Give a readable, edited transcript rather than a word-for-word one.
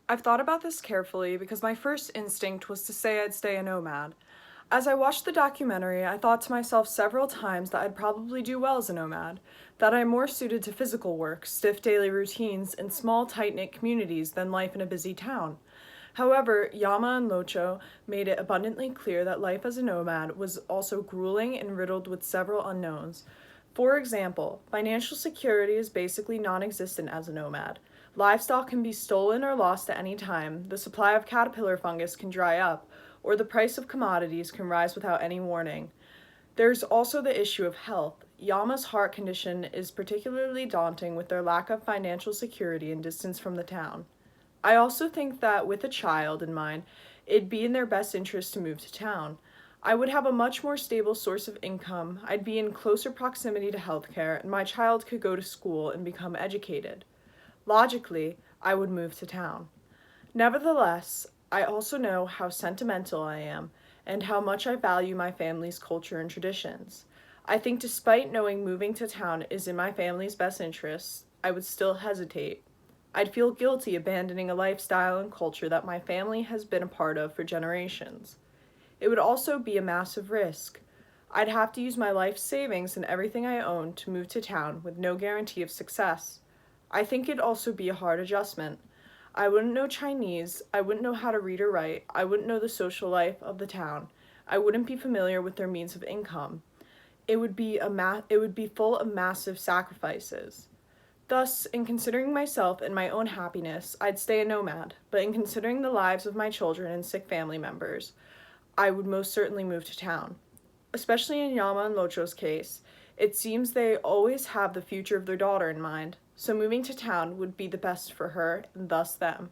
I've thought about this carefully because my first instinct was to say I'd stay a nomad. As I watched the documentary, I thought to myself several times that I'd probably do well as a nomad, that I'm more suited to physical work, stiff daily routines, and small, tight knit communities than life in a busy town. However, Yama and Locho made it abundantly clear that life as a nomad was also grueling and riddled with several unknowns. For example, financial security is basically non existent as a nomad. Livestock can be stolen or lost at any time, the supply of caterpillar fungus can dry up, or the price of commodities can rise without any warning. There's also the issue of health. Yama's heart condition is particularly daunting with their lack of financial security and distance from the town. I also think that with a child in mind, it'd be in their best interest to move to town. I would have a much more stable source of income, I'd be in closer proximity to healthcare, and my child could go to school and become educated. Logically, I would move to town. Nevertheless, I also know how sentimental I am and how much I value my family's culture and traditions. I think despite knowing moving to town is in my family's best interests, I would still hesitate. I'd feel guilty abandoning a lifestyle and culture that my family has been a part of for generations. It would also be a massive risk. I'd have to use my life savings and everything I own to move to town with no guarantee of success. I think it'd also be a hard adjustment. I wouldn't know Chinese, I wouldn't know how to read or write, I wouldn't know the social life of the town. I wouldn't be familiar with their means of income. It would be full of massive sacrifices. Thus, in considering myself and my own happiness, I'd stay a nomad, but in considering the lives of my children and sick family members, I would most certainly move to town. Especially in Yama and Locho's case, it seems they always have the future of their daughter in mind, so moving to town would be the best for her and thus them.